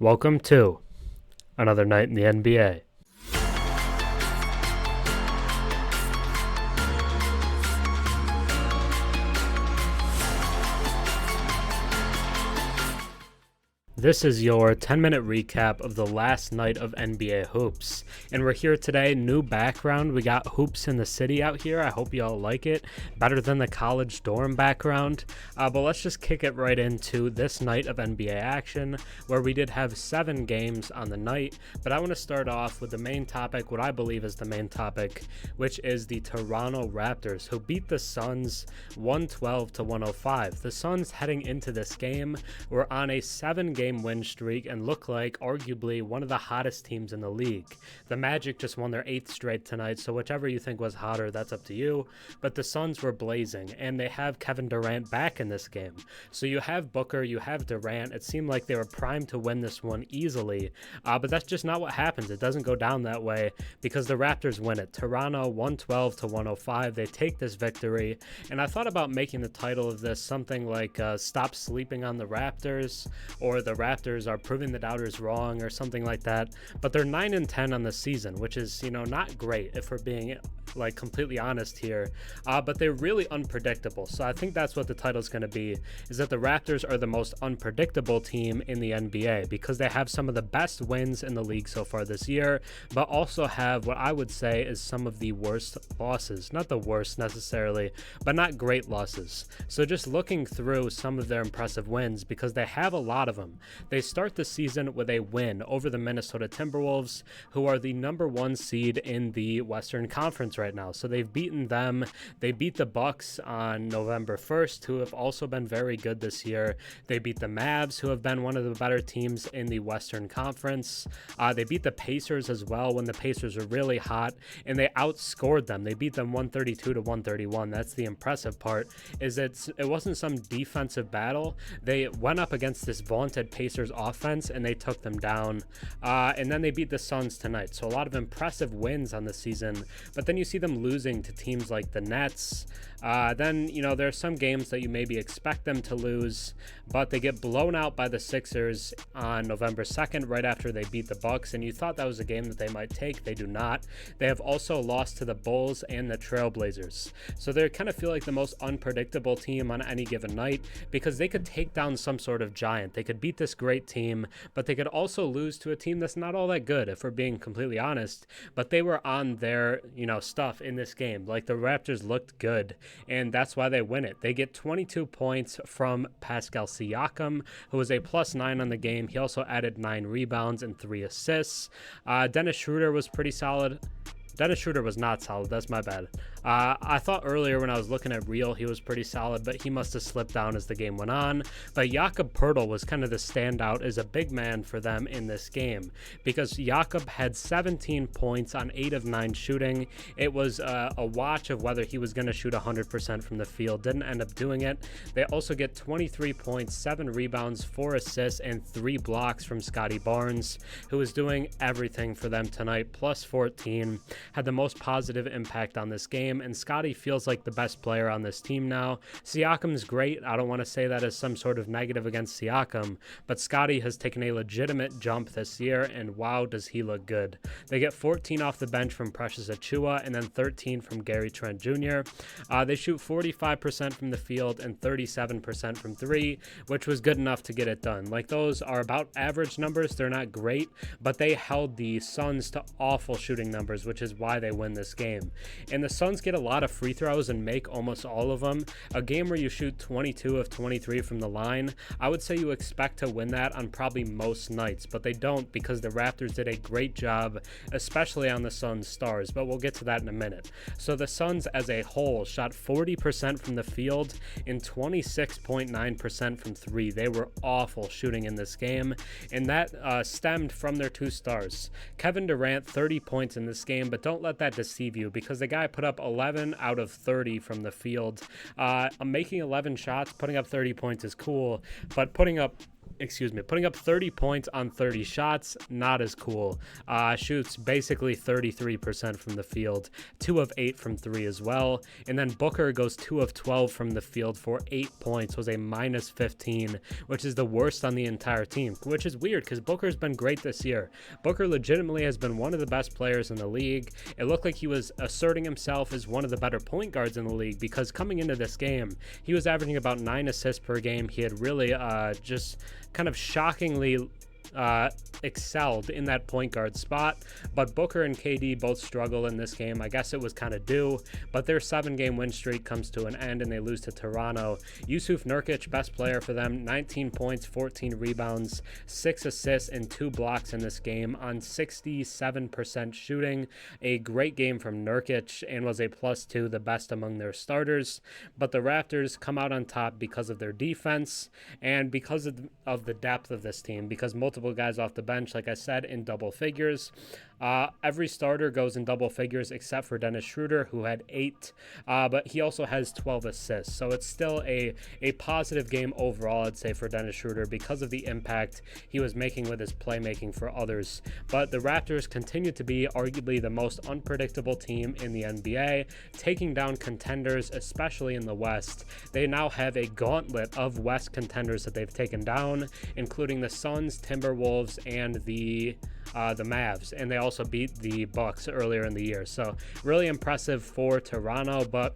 Welcome to another night in the NBA. This is your 10-minute recap of the last night of NBA hoops. And we're here today, new background. We got hoops in the city out here. I hope you all like it. Better than the college dorm background. But let's just kick it right into this night of NBA action, where we did have 7 games on the night. But I want to start off with the main topic, what I believe is the main topic, which is the Toronto Raptors, who beat the Suns 112-105. The Suns heading into this game were on a 7-game win streak and look like arguably one of the hottest teams in the league. The Magic just won their 8th straight tonight, so whichever you think was hotter, that's up to you. But the Suns were blazing, and they have Kevin Durant back in this game. So you have Booker, you have Durant. It seemed like they were primed to win this one easily, but that's just not what happens. It doesn't go down that way because the Raptors win it. Toronto 112-105. They take this victory, and I thought about making the title of this something like Stop Sleeping on the Raptors, or the Raptors are proving the doubters wrong, or something like that. But they're 9-10 on the season, which is, not great if we're being completely honest here, but they're really unpredictable. So I think that's what the title is going to be, is that the Raptors are the most unpredictable team in the NBA because they have some of the best wins in the league so far this year, but also have what I would say is some of the worst losses. Not the worst necessarily, but not great losses. So just looking through some of their impressive wins, because they have a lot of them. They start the season with a win over the Minnesota Timberwolves, who are the number 1 seed in the Western Conference right now. So they've beaten them. They beat the Bucks on November 1st, who have also been very good this year. They beat the Mavs, who have been one of the better teams in the Western Conference. They beat the Pacers as well when the Pacers were really hot, and they outscored them. They beat them 132-131. That's the impressive part, is it wasn't some defensive battle. They went up against this vaunted Pacers offense and they took them down, and then they beat the Suns tonight. So a lot of impressive wins on the season, but then you see them losing to teams like the Nets. Then there are some games that you maybe expect them to lose, but they get blown out by the Sixers on November 2nd, right after they beat the Bucks, and you thought that was a game that they might take. They do not. They have also lost to the Bulls and the Trailblazers. So they kind of feel like the most unpredictable team on any given night, because they could take down some sort of giant. They could beat this great team, but they could also lose to a team that's not all that good, if we're being completely honest. But they were on their stuff in this game. Like, the Raptors looked good, and that's why they win it. They get 22 points from Pascal Siakam, who was a +9 on the game. He also added 9 rebounds and 3 assists. Dennis Schroder was pretty solid. Dennis Schroder was not solid. That's my bad. I thought earlier when I was looking at Real, he was pretty solid, but he must have slipped down as the game went on. But Jakob Poeltl was kind of the standout as a big man for them in this game, because Jakob had 17 points on 8 of 9 shooting. It was a watch of whether he was going to shoot 100% from the field. Didn't end up doing it. They also get 23 points, 7 rebounds, 4 assists, and 3 blocks from Scottie Barnes, who is doing everything for them tonight, +14. Had the most positive impact on this game, and Scottie feels like the best player on this team now. Siakam's great. I don't want to say that as some sort of negative against Siakam, but Scottie has taken a legitimate jump this year, and wow, does he look good. They get 14 off the bench from Precious Achiuwa, and then 13 from Gary Trent Jr. They shoot 45% from the field and 37% from 3, which was good enough to get it done. Like, those are about average numbers. They're not great, but they held the Suns to awful shooting numbers, which is why they win this game. And the Suns get a lot of free throws and make almost all of them. A game where you shoot 22 of 23 from the line, I would say you expect to win that on probably most nights, but they don't, because the Raptors did a great job, especially on the Suns stars, but we'll get to that in a minute. So the Suns as a whole shot 40% from the field and 26.9% from 3. They were awful shooting in this game, and that stemmed from their 2 stars. Kevin Durant, 30 points in this game, but don't let that deceive you, because the guy put up 11 out of 30 from the field. Making 11 shots, putting up 30 points is cool, but putting up putting up 30 points on 30 shots, not as cool. Shoots basically 33% from the field, 2 of 8 from 3 as well. And then Booker goes 2 of 12 from the field for 8 points, was a minus 15, which is the worst on the entire team, which is weird because Booker's been great this year. Booker legitimately has been one of the best players in the league. It looked like he was asserting himself as one of the better point guards in the league because coming into this game, he was averaging about 9 assists per game. He had really just kind of shockingly excelled in that point guard spot, but Booker and KD both struggle in this game. I guess it was kind of due, but their 7-game win streak comes to an end and they lose to Toronto. Yusuf Nurkic, best player for them, 19 points, 14 rebounds, 6 assists, and 2 blocks in this game on 67% shooting. A great game from Nurkic and was a +2, the best among their starters, but the Raptors come out on top because of their defense and because of the depth of this team, because multiple guys off the bench, like I said, in double figures. Every starter goes in double figures except for Dennis Schroder, who had 8, but he also has 12 assists. So it's still a positive game overall, I'd say, for Dennis Schroder because of the impact he was making with his playmaking for others. But the Raptors continue to be arguably the most unpredictable team in the NBA, taking down contenders, especially in the West. They now have a gauntlet of West contenders that they've taken down, including the Suns, Timberwolves, and the Mavs, and they also beat the Bucks earlier in the year. So really impressive for Toronto, but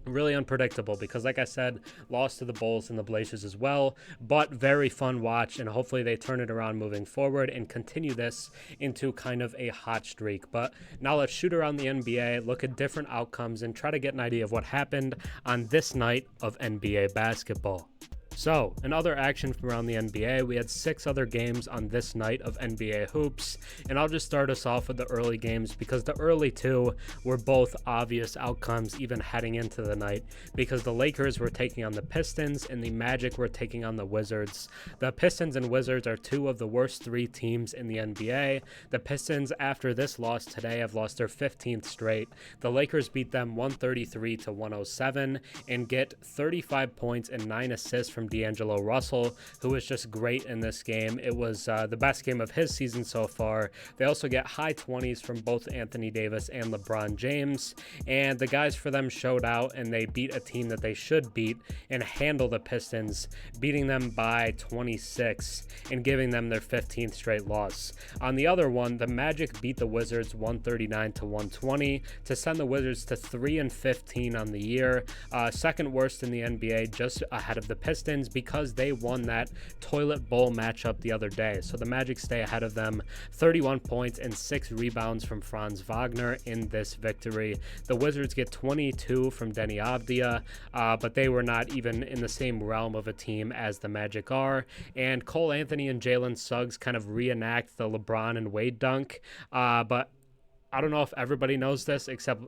really unpredictable because, like I said, lost to the Bulls and the Blazers as well, but very fun watch, and hopefully they turn it around moving forward and continue this into kind of a hot streak. But now let's shoot around the NBA, look at different outcomes, and try to get an idea of what happened on this night of NBA basketball. So, in other action from around the NBA, we had 6 other games on this night of NBA hoops, and I'll just start us off with the early games because the early 2 were both obvious outcomes even heading into the night, because the Lakers were taking on the Pistons and the Magic were taking on the Wizards. The Pistons and Wizards are 2 of the worst 3 teams in the NBA. The Pistons, after this loss today, have lost their 15th straight. The Lakers beat them 133-107 and get 35 points and 9 assists from D'Angelo Russell, who was just great in this game. It was the best game of his season so far. They also get high 20s from both Anthony Davis and LeBron James, and the guys for them showed out and they beat a team that they should beat and handle the Pistons, beating them by 26 and giving them their 15th straight loss. On the other one, the Magic beat the Wizards 139-120 to send the Wizards to 3-15 on the year, second worst in the NBA, just ahead of the Pistons, because they won that toilet bowl matchup the other day. So the Magic stay ahead of them, 31 points and 6 rebounds from Franz Wagner in this victory. The Wizards get 22 from Denny Avdia, but they were not even in the same realm of a team as the Magic are. And Cole Anthony and Jalen Suggs kind of reenact the LeBron and Wade dunk, but I don't know if everybody knows this, except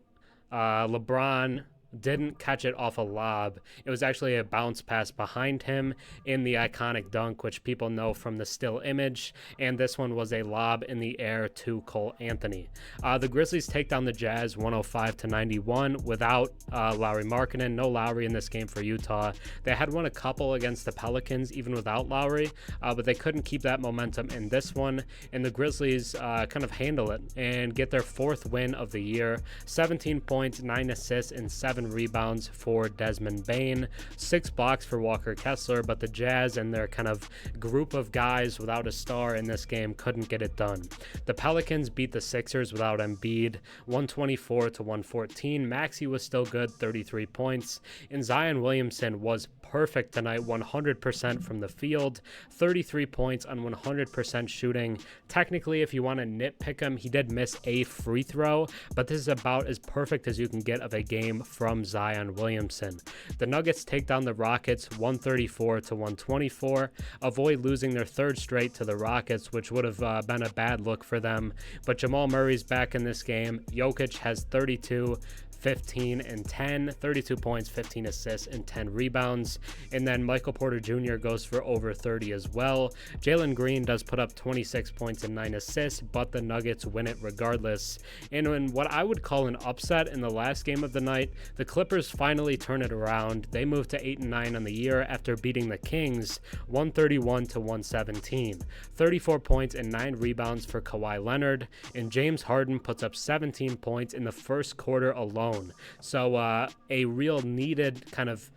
LeBron didn't catch it off a lob. It was actually a bounce pass behind him in the iconic dunk, which people know from the still image, and this one was a lob in the air to Cole Anthony. The Grizzlies take down the Jazz 105-91 without Lauri Markkanen. No Lowry in this game for Utah. They had won a couple against the Pelicans even without Lowry, but they couldn't keep that momentum in this one, and the Grizzlies kind of handle it and get their 4th win of the year. 17 points, 9 assists, and 7 rebounds for Desmond Bane, 6 blocks for Walker Kessler, but the Jazz and their kind of group of guys without a star in this game couldn't get it done. The Pelicans beat the Sixers without Embiid 124-114. Maxey was still good, 33 points, and Zion Williamson was perfect tonight, 100% from the field, 33 points on 100% shooting. Technically, if you want to nitpick him, he did miss a free throw, but this is about as perfect as you can get of a game from Zion Williamson. The Nuggets take down the Rockets 134-124, avoid losing their 3rd straight to the Rockets, which would have been a bad look for them, but Jamal Murray's back in this game. Jokic has 32, 15 and 10, 32 points, 15 assists, and 10 rebounds. And then Michael Porter Jr. goes for over 30 as well. Jalen Green does put up 26 points and 9 assists, but the Nuggets win it regardless. And in what I would call an upset in the last game of the night, The Clippers finally turn it around. They move to 8-9 on the year after beating the Kings 131-117. 34 points and 9 rebounds for Kawhi Leonard, and James Harden puts up 17 points in the first quarter alone. So a real needed kind of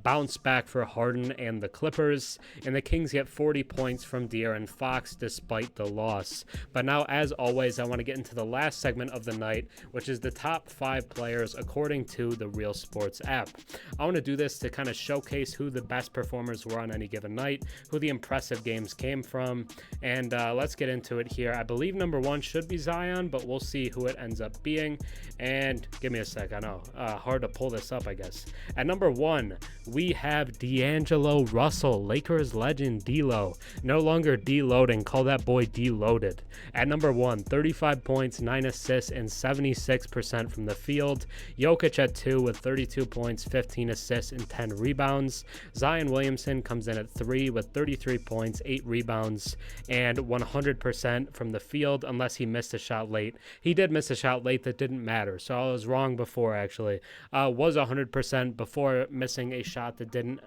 bounce back for Harden and the Clippers, and the Kings get 40 points from De'Aaron Fox despite the loss. But now, as always, I want to get into the last segment of the night, which is the top 5 players according to the Real Sports app. I want to do this to kind of showcase who the best performers were on any given night, who the impressive games came from, and let's get into it here. I believe number 1 should be Zion, but we'll see who it ends up being. And give me a sec, I know, hard to pull this up, I guess. At number 1, we have D'Angelo Russell, Lakers legend D-Lo. No longer deloading, call that boy deloaded. At number 1, 35 points, 9 assists, and 76% from the field. Jokic at 2 with 32 points, 15 assists, and 10 rebounds. Zion Williamson comes in at 3 with 33 points, 8 rebounds, and 100% from the field unless he missed a shot late. He did miss a shot late that didn't matter, so I was wrong before actually. Was 100% before missing a shot that didn't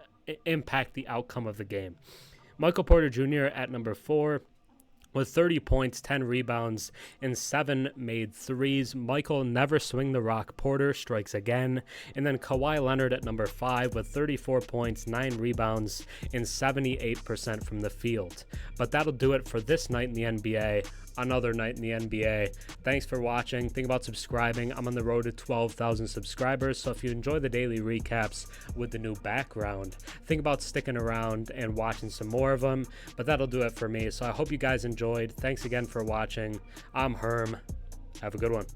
impact the outcome of the game. Michael Porter Jr. at number 4 with 30 points, 10 rebounds, and 7 made threes. Michael never swing the rock. Porter strikes again. And then Kawhi Leonard at number 5 with 34 points, 9 rebounds, and 78% from the field. But that'll do it for this night in the NBA. Another night in the NBA. Thanks for watching. Think about subscribing. I'm on the road to 12,000 subscribers, so if you enjoy the daily recaps with the new background, think about sticking around and watching some more of them. But that'll do it for me, so I hope you guys enjoyed. Thanks again for watching. I'm Herm. Have a good one.